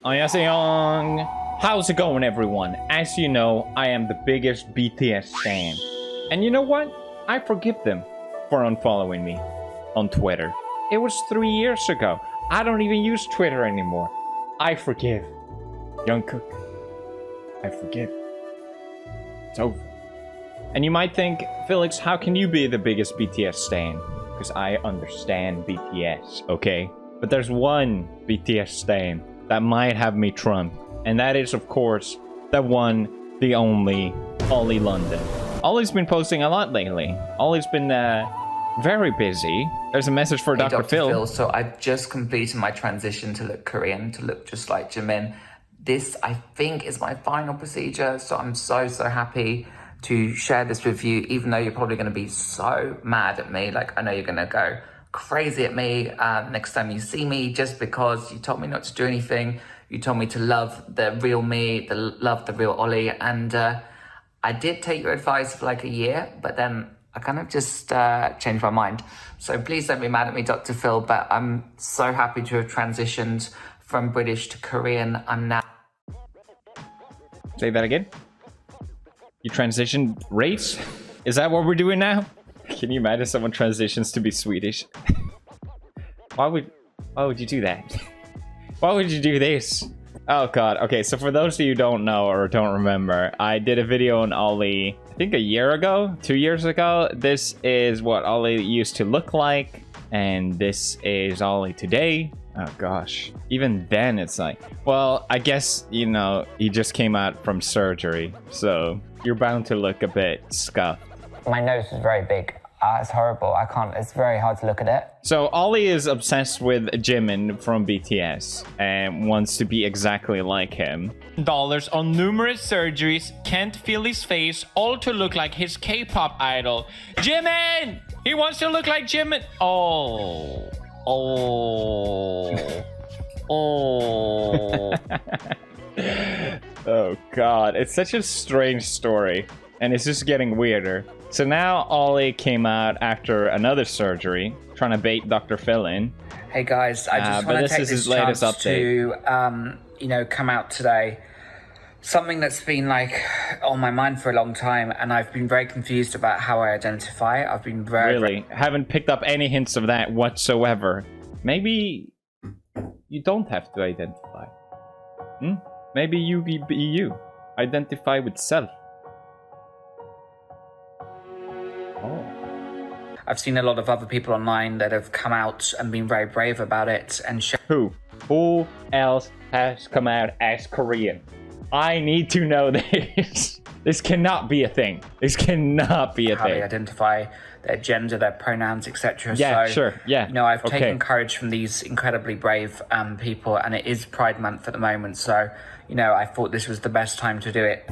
Annyeonghaseyo. How's it going, everyone? As you know, I am the biggest BTS fan. And you know what? I forgive them for unfollowing me on Twitter. It was 3 years ago. I don't even use Twitter anymore. I forgive. Jungkook. I forgive. It's over. And you might think, Felix, how can you be the biggest BTS stan? Because I understand BTS, okay? But there's one BTS stan that might have me trumped. And that is, of course, the one, the only, Ollie London. Ollie's been posting a lot lately. Ollie's been very busy. There's a message for Dr. Phil. So I've just completed my transition to look Korean, to look just like Jimin. This, I think, is my final procedure. So I'm so happy to share this with you, even though you're probably going to be so mad at me. Like, I know you're going to go crazy at me next time you see me, just because you told me not to do anything. You told me to love the real me, love the real Ollie. And I did take your advice for like a year, but then I kind of just changed my mind. So please don't be mad at me, Dr. Phil, but I'm so happy to have transitioned from British to Korean. I'm now... Say that again? You transitioned race? Is that what we're doing now? Can you imagine someone transitions to be Swedish? Why would you do that? Why would you do this? Oh god. Okay, so for those of you who don't know or don't remember, I did a video on Ollie, I think a year ago, 2 years ago. This is what Ollie used to look like, and this is Ollie today. Oh gosh. Even then it's like, well, I guess, you know, he just came out from surgery, so you're bound to look a bit scuffed. My nose is very big. It's horrible. I can't, it's very hard to look at it. So Ollie is obsessed with Jimin from BTS and wants to be exactly like him. Dollars on numerous surgeries, can't feel his face, all to look like his K-pop idol. Jimin! He wants to look like Jimin. Oh. Oh god, it's such a strange story, and it's just getting weirder. So now Ollie came out after another surgery, trying to bait Dr. Phil in. Hey guys, I just want to take this chance to, you know, come out today. Something that's been like on my mind for a long time, and I've been very confused about how I identify. I've been really haven't picked up any hints of that whatsoever. Maybe you don't have to identify. Maybe you be you. Identify with self. Oh. I've seen a lot of other people online that have come out and been very brave about it and Who else has come out as Korean? I need to know this. This cannot be a thing. This cannot be a thing. How they identify, their gender, their pronouns, etc. Yeah, so, sure. Yeah. You know, I've taken courage from these incredibly brave people, and it is Pride Month at the moment. So, you know, I thought this was the best time to do it.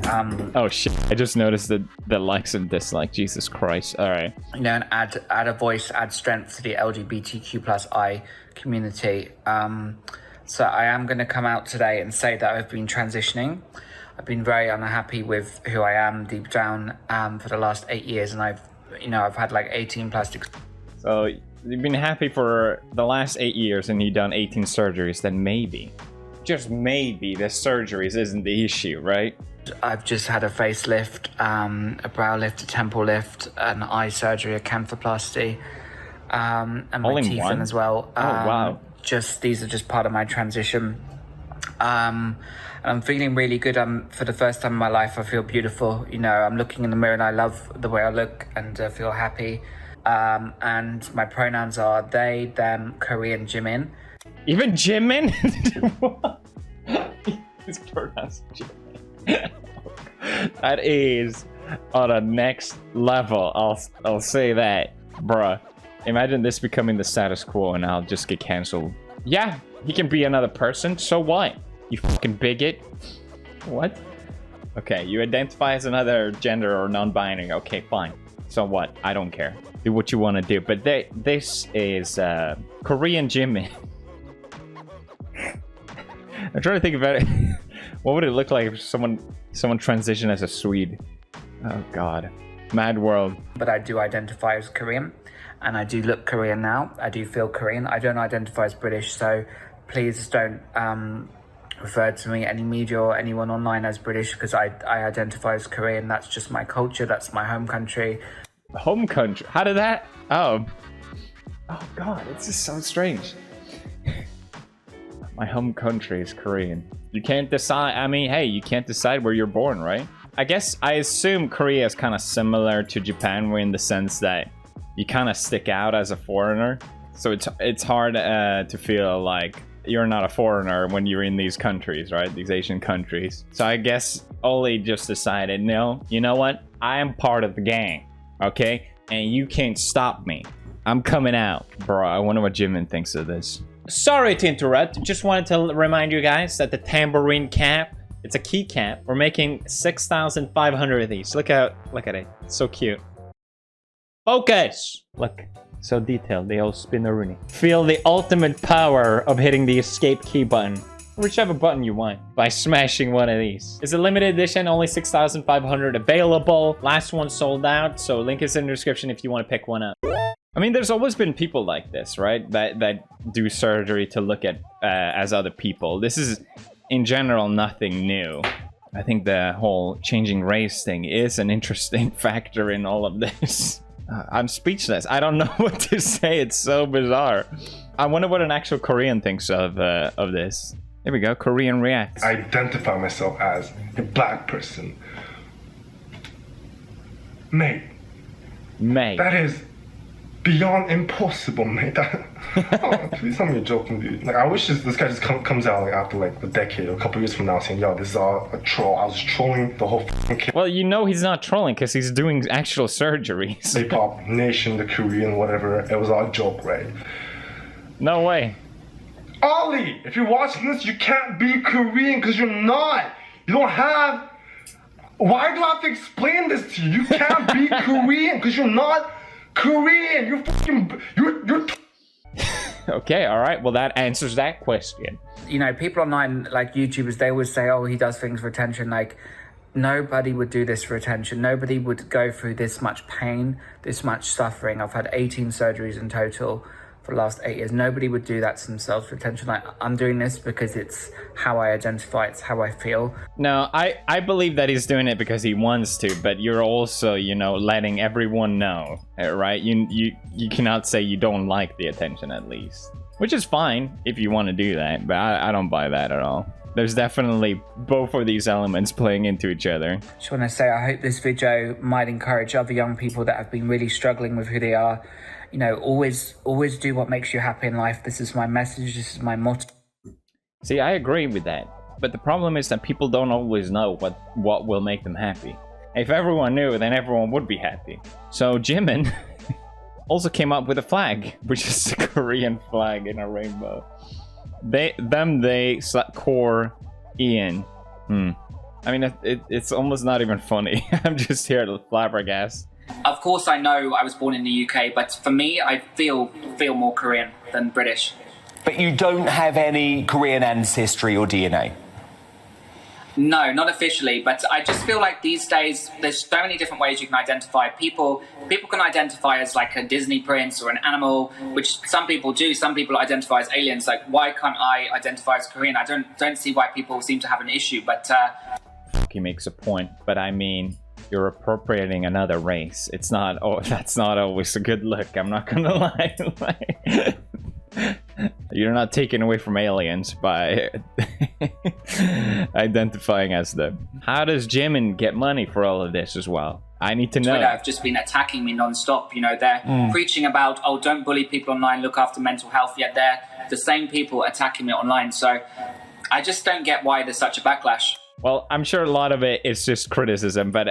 Oh shit! I just noticed the likes and dislikes. Jesus Christ! All right. You know, and add a voice, add strength to the LGBTQ+I community. So I am going to come out today and say that I've been transitioning. I've been very unhappy with who I am deep down for the last 8 years, and I've had like 18 plastic. So you've been happy for the last 8 years, and you've done 18 surgeries. Then maybe, just maybe, the surgeries isn't the issue, right? I've just had a facelift, a brow lift, a temple lift, an eye surgery, a canthoplasty, and my teeth in as well. Oh wow. These are just part of my transition. And I'm feeling really good. For the first time in my life, I feel beautiful. You know, I'm looking in the mirror and I love the way I look and feel happy. And my pronouns are they, them, Korean, Jimin. Even Jimin? What? His pronouns Jimin. That is on a next level. I'll say that, bruh. Imagine this becoming the status quo and I'll just get cancelled. Yeah, he can be another person, so what? You fucking bigot. What? Okay, you identify as another gender or non-binary. Okay, fine. So what? I don't care. Do what you want to do. But this is Korean Jimin. I'm trying to think about it. What would it look like if someone transitioned as a Swede? Oh god. Mad world. But I do identify as Korean. And I do look Korean now. I do feel Korean. I don't identify as British, so please don't referred to me, any media or anyone online, as British, because I identify as Korean. That's just my culture. That's my home country. Home country? How did that? Oh God, it's just so strange. My home country is Korean. You can't decide. I mean, hey, you can't decide where you're born, right? I assume Korea is kind of similar to Japan, in the sense that you kind of stick out as a foreigner. So it's hard to feel like you're not a foreigner when you're in these countries, right? These Asian countries. So I guess Oli just decided, no, you know what? I am part of the gang, okay? And you can't stop me. I'm coming out. Bro, I wonder what Jimin thinks of this. Sorry to interrupt. Just wanted to remind you guys that the tambourine cap, it's a key cap. We're making 6,500 of these. Look at it. It's so cute. Focus! Look, so detailed. They all spin around. Feel the ultimate power of hitting the escape key button, whichever button you want, by smashing one of these. It's a limited edition, only 6,500 available. Last one sold out, so link is in the description if you want to pick one up. I mean, there's always been people like this, right? That do surgery to look at as other people. This is, in general, nothing new. I think the whole changing race thing is an interesting factor in all of this. I'm speechless. I don't know what to say. It's so bizarre. I wonder what an actual Korean thinks of this. Here we go. Korean reacts. I identify myself as a black person. Mate. That is beyond impossible, mate. Please tell me you're joking, dude. Like, I wish this guy just comes out like after like a decade or a couple years from now saying, yo, this is a troll. I was trolling the whole f***ing Well, you know he's not trolling because he's doing actual surgeries. K-pop nation, the Korean, whatever. It was all a joke, right? No way. Oli, if you're watching this, you can't be Korean because you're not. You don't have... Why do I have to explain this to you? You can't be Korean because you're not Korean. You're fucking... You're Okay, all right. Well, that answers that question. You know, people online, like YouTubers, they always say, oh, he does things for attention. Like, nobody would do this for attention. Nobody would go through this much pain, this much suffering. I've had 18 surgeries in total for the last 8 years. Nobody would do that to themselves for attention. Like, I'm doing this because it's how I identify, it's how I feel. No, I believe that he's doing it because he wants to, but you're also, you know, letting everyone know, right? You cannot say you don't like the attention, at least. Which is fine if you want to do that, but I don't buy that at all. There's definitely both of these elements playing into each other. Just want to say, I hope this video might encourage other young people that have been really struggling with who they are. You know, always do what makes you happy in life. This is my message. This is my motto. See, I agree with that. But the problem is that people don't always know what will make them happy. If everyone knew, then everyone would be happy. So Jimin also came up with a flag, which is a Korean flag in a rainbow. They, core, Ian. I mean, it's almost not even funny. I'm just here to flabbergast. Of course, I know I was born in the UK, but for me, I feel more Korean than British. But you don't have any Korean ancestry or DNA? No, not officially, but I just feel like these days, there's so many different ways you can identify. People can identify as like a Disney prince or an animal, which some people do. Some people identify as aliens. Like, why can't I identify as Korean? I don't see why people seem to have an issue, but... He makes a point, but I mean... You're appropriating another race. It's not. Oh, that's not always a good look. I'm not gonna lie. You're not taken away from aliens by identifying as them. How does Jimin get money for all of this as well? I need to know. Twitter have just been attacking me non-stop. You know, they're preaching about, oh, don't bully people online, look after mental health. Yet they're the same people attacking me online. So I just don't get why there's such a backlash. Well, I'm sure a lot of it is just criticism, but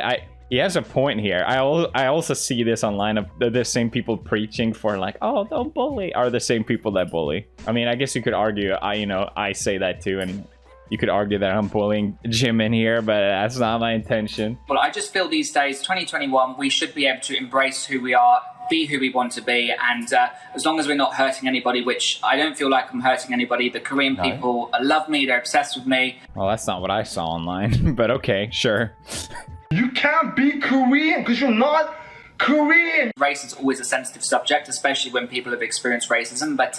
he has a point here. I also see this online of the same people preaching for like, oh, don't bully, are the same people that bully. I mean, I guess you could argue, I say that too, and you could argue that I'm bullying Jimin here, but that's not my intention. Well, I just feel these days, 2021, we should be able to embrace who we are, be who we want to be, and as long as we're not hurting anybody, which I don't feel like I'm hurting anybody. The Korean people love me, they're obsessed with me. Well, that's not what I saw online, but okay, sure. You can't be Korean because you're not Korean. Race is always a sensitive subject, especially when people have experienced racism, but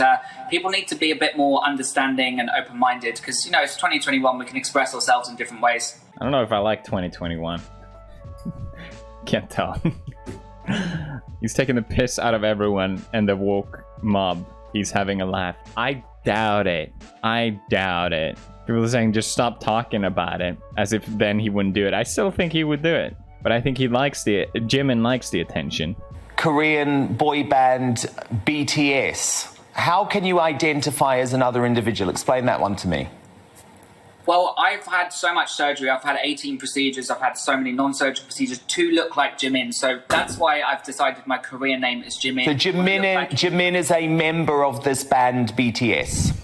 people need to be a bit more understanding and open-minded because, you know, it's 2021, we can express ourselves in different ways. I don't know if I like 2021. Can't tell. He's taking the piss out of everyone and the woke mob. He's having a laugh. I doubt it. I doubt it. People are saying just stop talking about it, as if then he wouldn't do it. I still think he would do it, but I think he likes Jimin likes the attention. Korean boy band BTS. How can you identify as another individual? Explain that one to me. Well, I've had so much surgery. I've had 18 procedures. I've had so many non-surgical procedures to look like Jimin. So that's why I've decided my Korean name is Jimin. So Jimin is a member of this band BTS.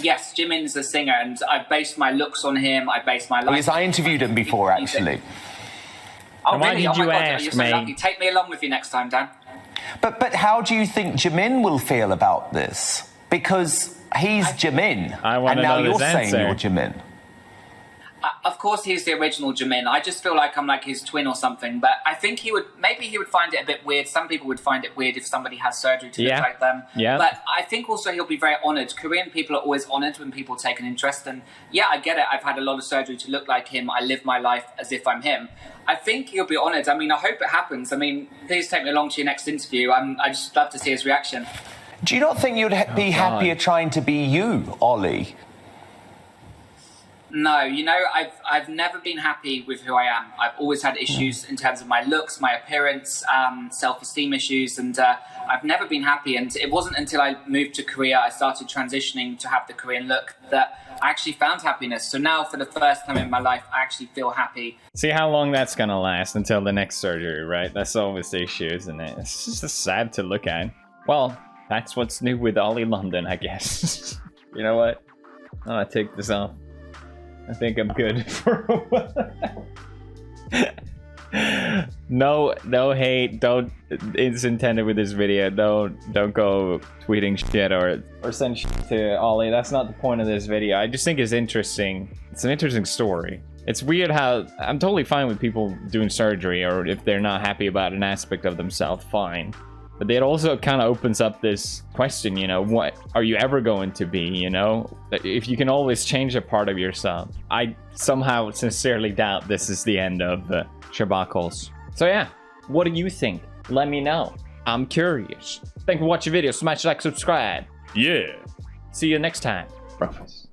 Yes, Jimin is a singer, and I've based my looks on him. I based my life. Yes, I interviewed him before, actually. Oh, Why really? did Oh my you God, ask, you're so mate? lucky. Take me along with you next time, Dan. But how do you think Jimin will feel about this? Because he's Jimin, I wanna and now know you're this saying answer. you're Jimin. Of course, he's the original Jimin. I just feel like I'm like his twin or something. But I think maybe he would find it a bit weird. Some people would find it weird if somebody has surgery to look like them. Yeah. But I think also he'll be very honoured. Korean people are always honoured when people take an interest. And yeah, I get it. I've had a lot of surgery to look like him. I live my life as if I'm him. I think he'll be honoured. I mean, I hope it happens. I mean, please take me along to your next interview. I just love to see his reaction. Do you not think you'd be happier trying to be you, Ollie? No, you know, I've never been happy with who I am. I've always had issues in terms of my looks, my appearance, self-esteem issues, and I've never been happy. And it wasn't until I moved to Korea, I started transitioning to have the Korean look, that I actually found happiness. So now, for the first time in my life, I actually feel happy. See how long that's gonna last until the next surgery, right? That's always the issue, isn't it? It's just sad to look at. Well, that's what's new with Ollie London, I guess. You know what? I'm gonna take this off. I think I'm good for a while. No hate. Don't. It's intended with this video. Don't go tweeting shit or send shit to Ollie. That's not the point of this video. I just think it's interesting. It's an interesting story. It's weird how I'm totally fine with people doing surgery, or if they're not happy about an aspect of themselves, fine. But it also kind of opens up this question, you know, what are you ever going to be, you know? If you can always change a part of yourself. I somehow sincerely doubt this is the end of Shabakles. So yeah, what do you think? Let me know. I'm curious. Thank you for watching the video. Smash like, subscribe. Yeah. See you next time. Breakfast.